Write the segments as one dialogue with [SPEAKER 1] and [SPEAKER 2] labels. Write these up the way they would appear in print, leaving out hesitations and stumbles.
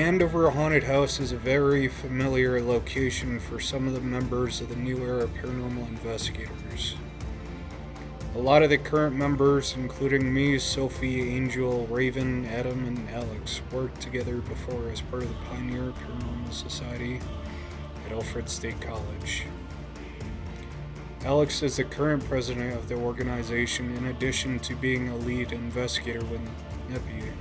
[SPEAKER 1] Andover Haunted House is a very familiar location for some of the members of the New Era Paranormal Investigators. A lot of the current members, including me, Sophie, Angel, Raven, Adam, and Alex, worked together before as part of the Pioneer Paranormal Society at Alfred State College. Alex is the current president of the organization in addition to being a lead investigator with Neppy.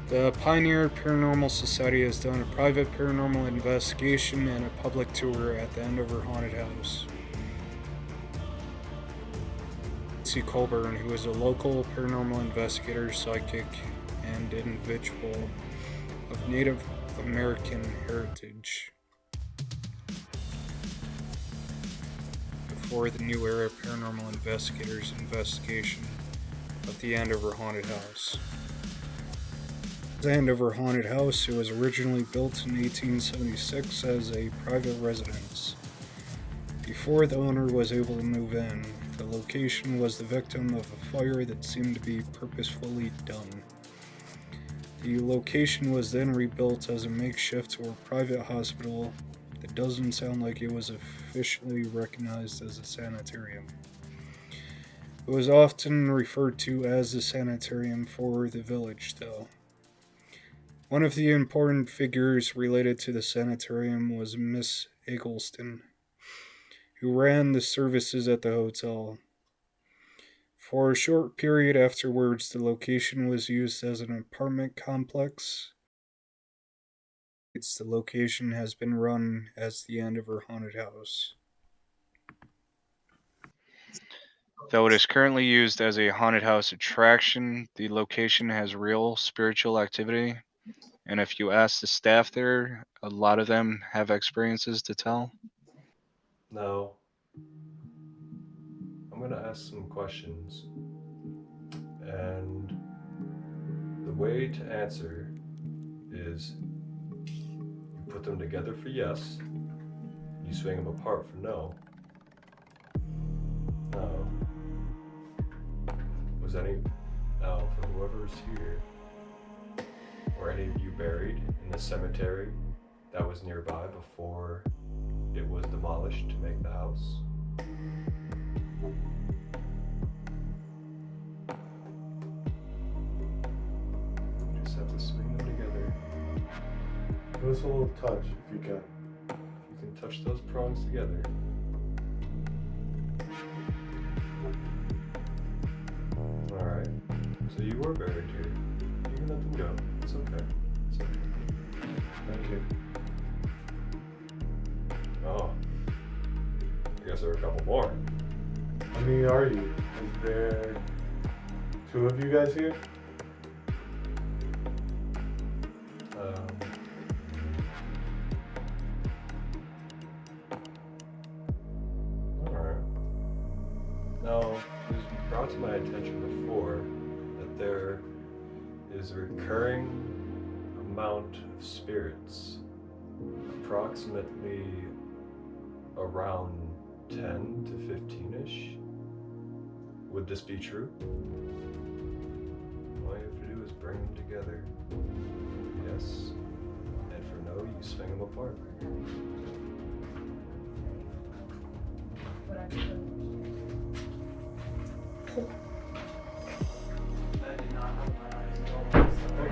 [SPEAKER 1] The Pioneer Paranormal Society has done a private paranormal investigation and a public tour at the Andover Haunted House. C. Colburn, who is a local paranormal investigator, psychic, and individual of Native American heritage. Before the New Era Paranormal Investigators' investigation of the Andover Haunted House. The Andover Haunted House, it was originally built in 1876 as a private residence. Before the owner was able to move in, the location was the victim of a fire that seemed to be purposefully done. The location was then rebuilt as a makeshift or private hospital that doesn't sound like it was officially recognized as a sanitarium. It was often referred to as the sanitarium for the village, though. One of the important figures related to the sanitarium was Miss Eggleston, who ran the services at the hotel. For a short period afterwards, the location was used as an apartment complex. The location has been run as the Andover Haunted House.
[SPEAKER 2] Though it is currently used as a haunted house attraction, the location has real spiritual activity. And if you ask the staff there, a lot of them have experiences to tell.
[SPEAKER 3] Now, I'm going to ask some questions. And the way to answer is you put them together for yes, you swing them apart for no. Now, now for whoever's here, were any of you buried in the cemetery that was nearby before it was demolished to make the house? You just have to swing them together.
[SPEAKER 4] Give us a little touch if you can.
[SPEAKER 3] You can touch those prongs together. Alright, so you were buried here. You can let them go. It's okay. It's okay.
[SPEAKER 4] Thank you.
[SPEAKER 3] Oh. I guess there are a couple more.
[SPEAKER 4] How many are you? Is there 2 of you guys here?
[SPEAKER 3] Alright. Now, it was brought to my attention before that there is a recurring amount of spirits, approximately around 10 to 15-ish. Would this be true? All you have to do is bring them together. Yes. And for no, you swing them apart.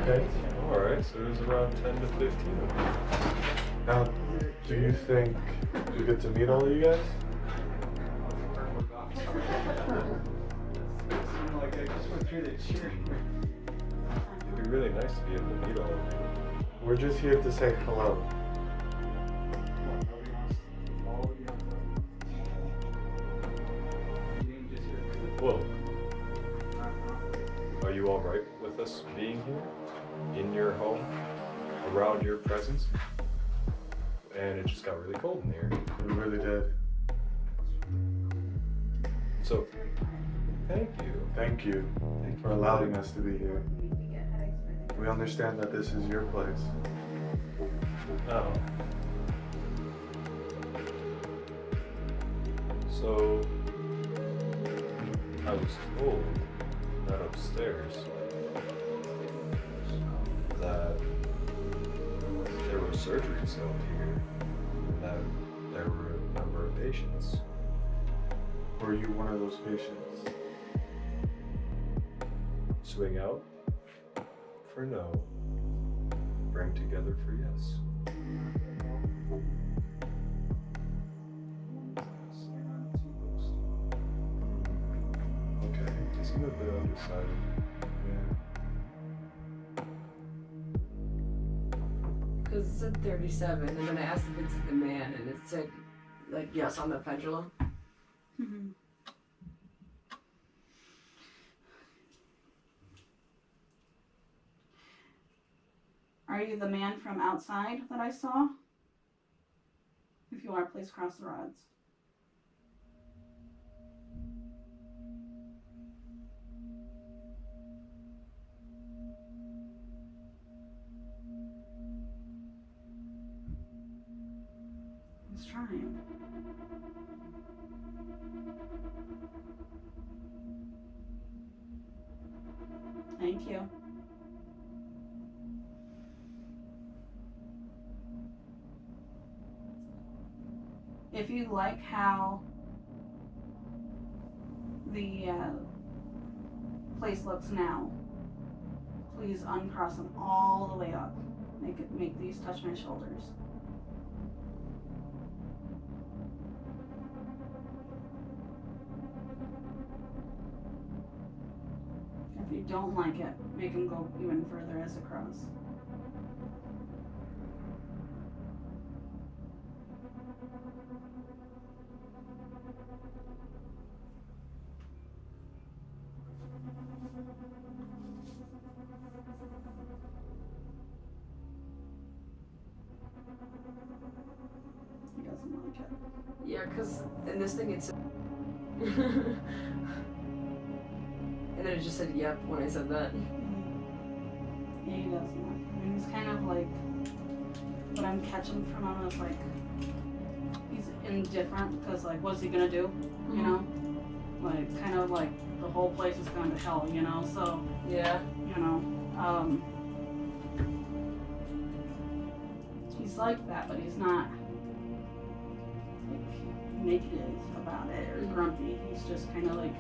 [SPEAKER 4] Okay.
[SPEAKER 3] Alright, so there's around 10 to 15 of them.
[SPEAKER 4] Now, do you think you get to meet all of you guys?
[SPEAKER 3] It'd be really nice to be able to meet all of you.
[SPEAKER 4] We're just here to say hello.
[SPEAKER 3] Whoa. Are you alright with us being here? In your home? Around your presence? And it just got really cold in here.
[SPEAKER 4] We really did.
[SPEAKER 3] So, thank you.
[SPEAKER 4] Thank you for allowing us to be here. We understand that this is your place.
[SPEAKER 3] Oh. So, I was told that upstairs that a surgery cell here, that there were a number of patients.
[SPEAKER 4] Were you one of those patients?
[SPEAKER 3] Swing out for no, bring together for yes.
[SPEAKER 4] Okay.
[SPEAKER 3] You seem a bit undecided.
[SPEAKER 4] Yeah.
[SPEAKER 5] Because it said 37, and then I asked if it's the man, and it said, like, yes on the pendulum.
[SPEAKER 6] Mhm. Are you the man from outside that I saw? If you are, please cross the rods. He's trying. Thank you. If you like how the place looks now, please uncross them all the way up. Make these touch my shoulders. If you don't like it, make them go even further as a cross. He doesn't like it.
[SPEAKER 5] Yeah, because in this thing it said. And then it just said yep when I said that.
[SPEAKER 6] Yeah, he doesn't like it. I mean, he's kind of like, what I'm catching from him is like, he's indifferent because, like, what's he gonna do? You know? Like, kind of like the whole place is going to hell, you know? So,
[SPEAKER 5] Yeah.
[SPEAKER 6] you know, he's like that, but he's not like negative about it or grumpy. He's just kind of like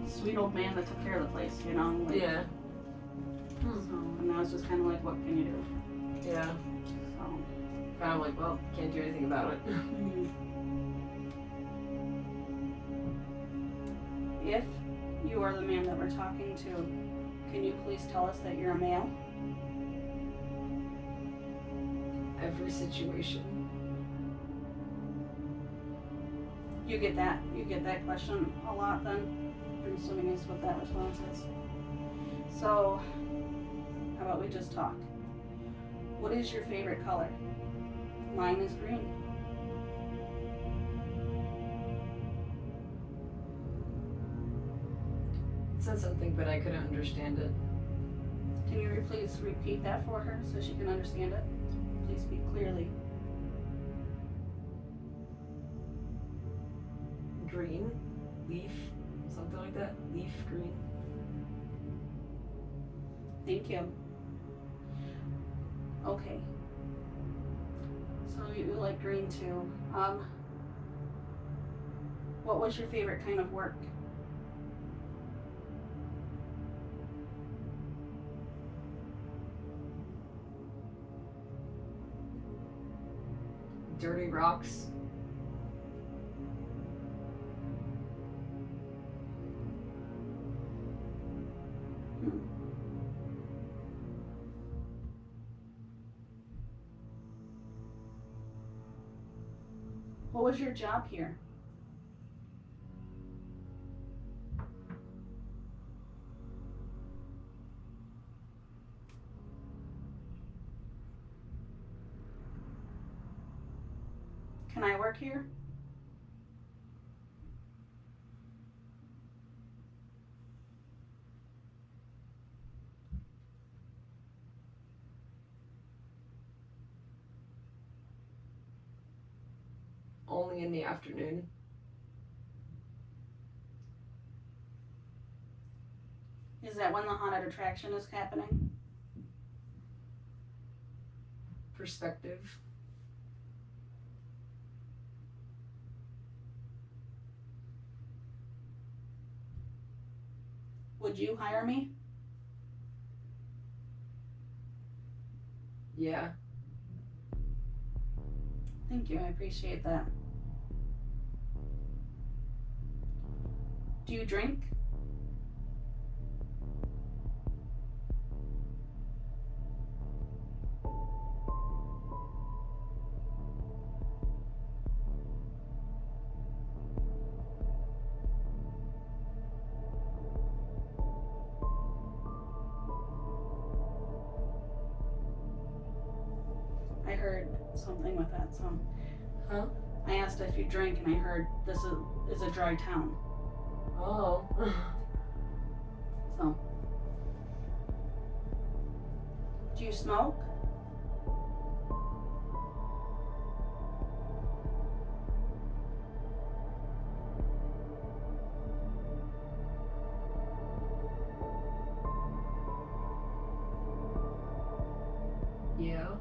[SPEAKER 6] sweet old man that took care of the place, you know? Like,
[SPEAKER 5] Yeah.
[SPEAKER 6] So, and now it's just kind of like, what can you do?
[SPEAKER 5] Yeah.
[SPEAKER 6] So,
[SPEAKER 5] Kind of like, well, can't do anything about it.
[SPEAKER 6] if you are the man that we're talking to, can you please tell us that you're a male?
[SPEAKER 5] Every situation.
[SPEAKER 6] You get that question a lot then? I'm assuming is what that response is. So, how about we just talk? What is your favorite color? Mine is green.
[SPEAKER 5] It said something, but I couldn't understand it.
[SPEAKER 6] Can you please repeat that for her so she can understand it? Please speak clearly.
[SPEAKER 5] Green. Leaf. Something like that. Leaf green.
[SPEAKER 6] Thank you. Okay. So you like green too. What was your favorite kind of work?
[SPEAKER 5] Dirty rocks.
[SPEAKER 6] What was your job here? Can I work here?
[SPEAKER 5] Only in the afternoon.
[SPEAKER 6] Is that when the haunted attraction is happening?
[SPEAKER 5] Perspective.
[SPEAKER 6] Would you hire me?
[SPEAKER 5] Yeah.
[SPEAKER 6] Thank you, I appreciate that. Do you drink? I heard something with that song.
[SPEAKER 5] Huh?
[SPEAKER 6] I asked if you drink, and I heard this is a dry town.
[SPEAKER 5] Oh.
[SPEAKER 6] So, do you smoke?
[SPEAKER 5] Yeah.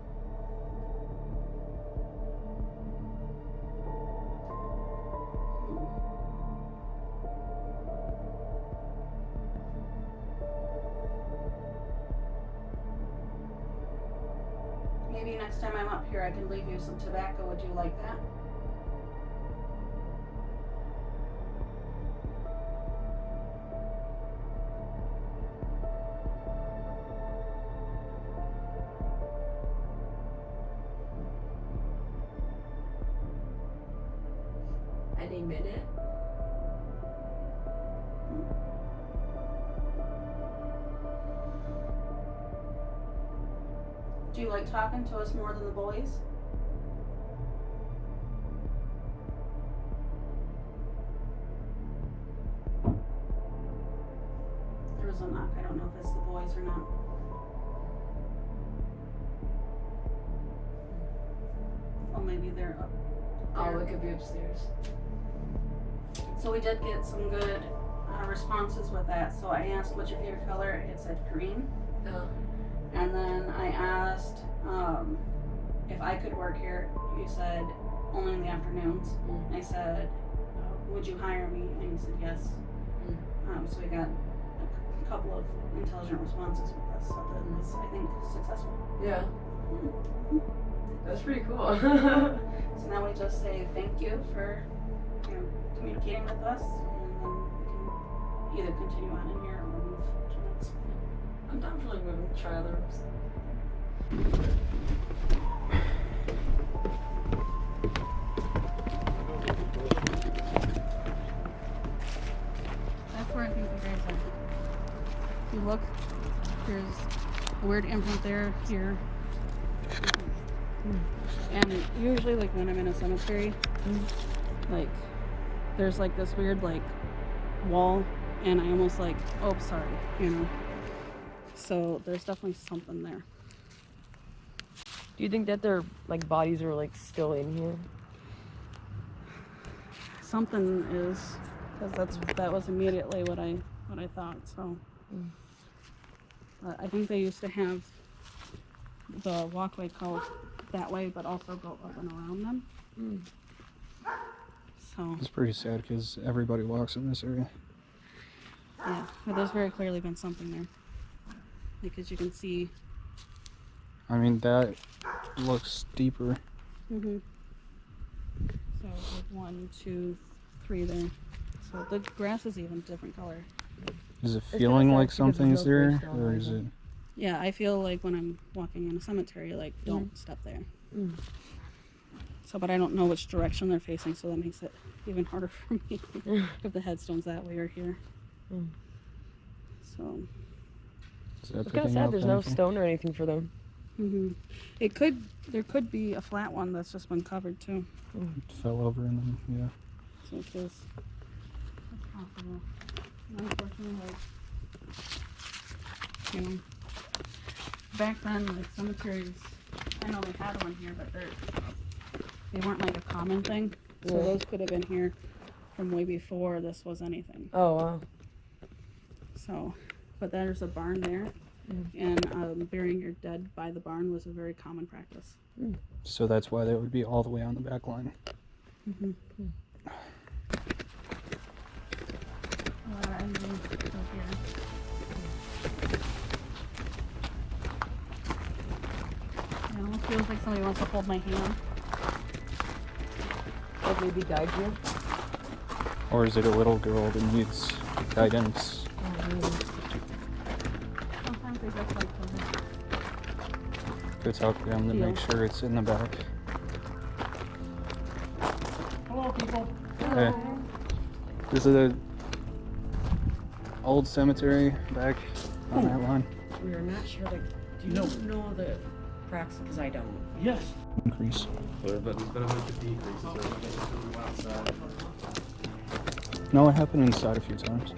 [SPEAKER 6] Maybe next time I'm up here, I can leave you some tobacco. Would you like that?
[SPEAKER 5] Any minute?
[SPEAKER 6] Do you like talking to us more than the boys? There was a knock. I don't know if it's the boys or not. Well, maybe they're up
[SPEAKER 5] Oh,
[SPEAKER 6] there.
[SPEAKER 5] it could be upstairs.
[SPEAKER 6] So we did get some good responses with that. So I asked, what's your favorite color? It said green.
[SPEAKER 5] Oh.
[SPEAKER 6] And then I asked if I could work here. You said only in the afternoons.
[SPEAKER 5] Mm.
[SPEAKER 6] I said, would you hire me? And you said yes. So we got a couple of intelligent responses with this. So that was, I think, successful.
[SPEAKER 5] Yeah. That's pretty cool.
[SPEAKER 6] So now we just say thank you for communicating with us, and then we can either continue on in here or move to the next.
[SPEAKER 5] I'm down for like moving to try other rooms.
[SPEAKER 6] That's where I think the graves are. If you look, there's a weird imprint there, here. And usually, like when I'm in a cemetery, like there's like this weird like wall, and I almost like, oh, sorry, you know. So there's definitely something there.
[SPEAKER 7] Do you think that their like bodies are like still in here?
[SPEAKER 6] Something is, because that was immediately what I thought. So I think they used to have the walkway go that way, but also go up and around them. So
[SPEAKER 1] It's pretty sad because everybody walks in this area.
[SPEAKER 6] yeah, but there's very clearly been something there, because you can see.
[SPEAKER 1] I mean, that looks deeper.
[SPEAKER 6] So like 1, 2, 3 there. So the grass is even different color.
[SPEAKER 1] Is it
[SPEAKER 7] kinda
[SPEAKER 1] feeling
[SPEAKER 7] sad
[SPEAKER 1] like
[SPEAKER 7] because there's
[SPEAKER 1] something's
[SPEAKER 7] no
[SPEAKER 1] there,
[SPEAKER 7] gravestone
[SPEAKER 1] or
[SPEAKER 7] or
[SPEAKER 1] is it?
[SPEAKER 7] anything.
[SPEAKER 6] Yeah, I feel like when I'm walking in a cemetery, like don't step there. So, but I don't know which direction they're facing, so that makes it even harder for me if the headstone's that way or here. So
[SPEAKER 1] Is that
[SPEAKER 7] It's kind of
[SPEAKER 1] picking
[SPEAKER 7] sad
[SPEAKER 1] up
[SPEAKER 7] there's no
[SPEAKER 1] anything?
[SPEAKER 7] stone or anything for them.
[SPEAKER 6] there could be a flat one that's just been covered too.
[SPEAKER 1] It fell over and then, yeah.
[SPEAKER 6] So it is. That's possible. And unfortunately, like, you know, back then, like cemeteries, I know they had one here, but they weren't like a common thing. So
[SPEAKER 7] Yeah.
[SPEAKER 6] those could have been here from way before this was anything.
[SPEAKER 7] Oh wow.
[SPEAKER 6] So, but there's a barn there, and burying your dead by the barn was a very common practice.
[SPEAKER 1] So that's why they would be all the way on the back line.
[SPEAKER 6] It almost feels like somebody wants to hold my hand.
[SPEAKER 7] Like maybe guide you.
[SPEAKER 1] Or is it a little girl that needs guidance?
[SPEAKER 6] Sometimes they just like to
[SPEAKER 1] Go talk to them to make sure it's in the back.
[SPEAKER 6] Hello, people.
[SPEAKER 1] Hey. This is a old cemetery back on that line.
[SPEAKER 8] We are not sure. Like, do you know the cracks? Because I don't.
[SPEAKER 9] Yes.
[SPEAKER 1] Increase.
[SPEAKER 3] But there's been a bunch of decreases.
[SPEAKER 1] No, it happened inside a few times.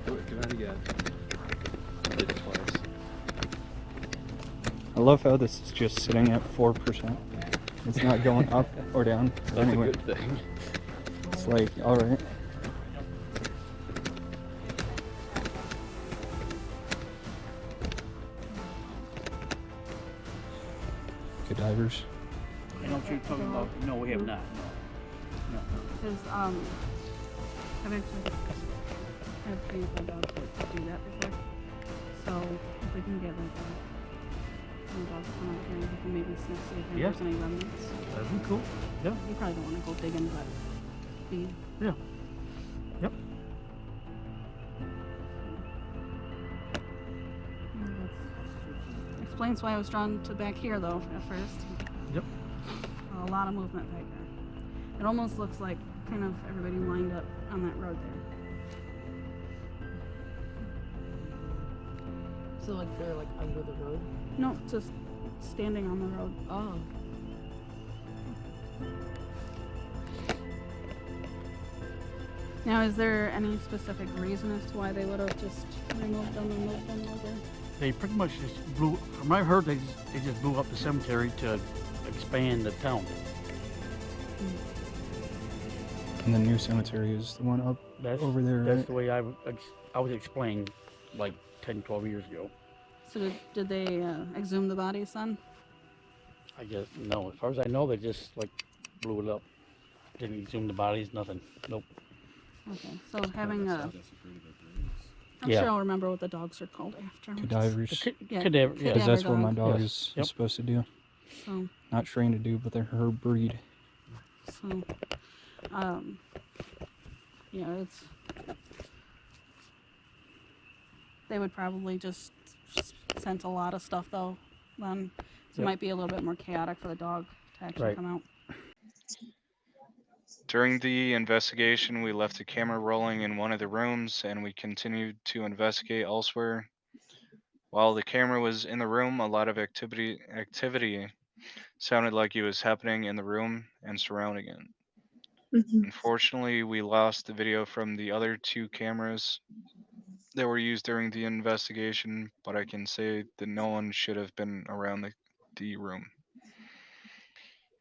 [SPEAKER 3] Do it again. I did it twice.
[SPEAKER 1] I love how this is just sitting at 4%. It's not going up or down.
[SPEAKER 3] That's
[SPEAKER 1] Anyway,
[SPEAKER 3] a good thing.
[SPEAKER 1] it's like, alright. Good divers.
[SPEAKER 9] I know what you're talking about. No, we have not. No.
[SPEAKER 6] Because I've actually had trained my dog to do that before. So if we can get like a dog to come out here and we can maybe see if
[SPEAKER 9] Yeah.
[SPEAKER 6] there's any remnants.
[SPEAKER 9] That'd be cool. Yeah.
[SPEAKER 6] You probably don't want to go dig into that feed.
[SPEAKER 9] Yeah. Yep.
[SPEAKER 6] Explains why I was drawn to back here though at first.
[SPEAKER 9] Yep.
[SPEAKER 6] A lot of movement back there. It almost looks like kind of everybody lined up on that road there.
[SPEAKER 7] So like they're like under the road.
[SPEAKER 6] No, just standing on the road.
[SPEAKER 7] Oh.
[SPEAKER 6] Now, is there any specific reason as to why they would have just removed them and moved them over?
[SPEAKER 9] They pretty much just blew. From what I heard, they just blew up the cemetery to expand the town.
[SPEAKER 1] And the new cemetery is the one up
[SPEAKER 9] That's
[SPEAKER 1] over there,
[SPEAKER 9] That's
[SPEAKER 1] right?
[SPEAKER 9] the way I was explained like 10, 12 years ago.
[SPEAKER 6] So did they exhume the bodies then?
[SPEAKER 9] I guess no. As far as I know, they just like blew it up. Didn't exhume the bodies. Nothing. Nope.
[SPEAKER 6] Okay, so having a... I'm
[SPEAKER 9] Yeah.
[SPEAKER 6] sure I'll remember what the dogs are called after.
[SPEAKER 1] Cadavers.
[SPEAKER 6] Yeah,
[SPEAKER 9] Cadaver.
[SPEAKER 1] Because
[SPEAKER 9] Yeah.
[SPEAKER 6] cadaver
[SPEAKER 1] that's what my
[SPEAKER 6] dog.
[SPEAKER 1] dog
[SPEAKER 9] Yes.
[SPEAKER 1] is
[SPEAKER 9] Yep.
[SPEAKER 1] supposed to do.
[SPEAKER 6] So,
[SPEAKER 1] Not trained to do, but they're her breed.
[SPEAKER 6] yeah, it's... They would probably just sense a lot of stuff though, then. So it
[SPEAKER 9] Yep.
[SPEAKER 6] might be a little bit more chaotic for the dog to actually
[SPEAKER 9] Right.
[SPEAKER 6] come out.
[SPEAKER 2] During the investigation, we left the camera rolling in one of the rooms and we continued to investigate elsewhere. While the camera was in the room, a lot of activity sounded like it was happening in the room and surrounding it. Unfortunately, we lost the video from the other two cameras that were used during the investigation, but I can say that no one should have been around the room.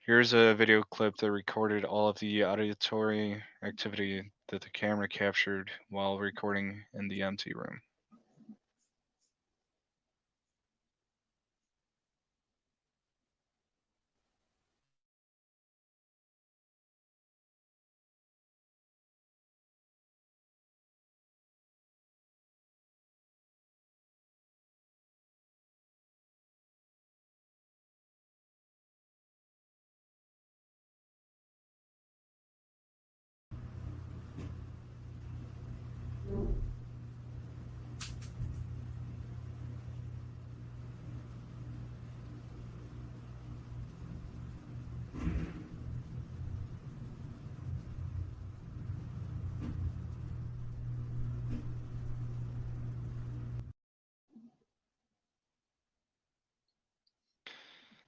[SPEAKER 2] Here's a video clip that recorded all of the auditory activity that the camera captured while recording in the empty room.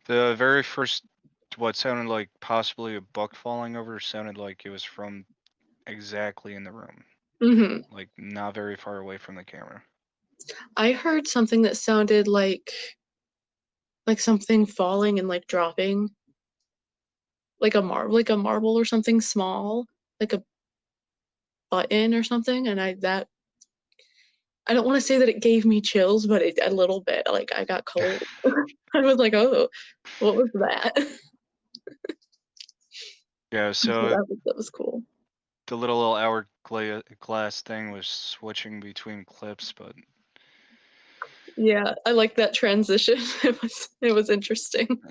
[SPEAKER 2] The very first, what sounded like possibly a book falling over, sounded like it was from exactly in the room,
[SPEAKER 10] Mm-hmm.
[SPEAKER 2] like not very far away from the camera.
[SPEAKER 10] I heard something that sounded like something falling and like dropping, like a marble or something small, like a button or something, and I don't want to say that it gave me chills, but a little bit. Like I got cold. I was like, oh, what was that?
[SPEAKER 2] Yeah,
[SPEAKER 10] So
[SPEAKER 2] so
[SPEAKER 10] that was cool.
[SPEAKER 2] the little hourglass thing was switching between clips, but
[SPEAKER 10] Yeah, I like that transition. It was interesting.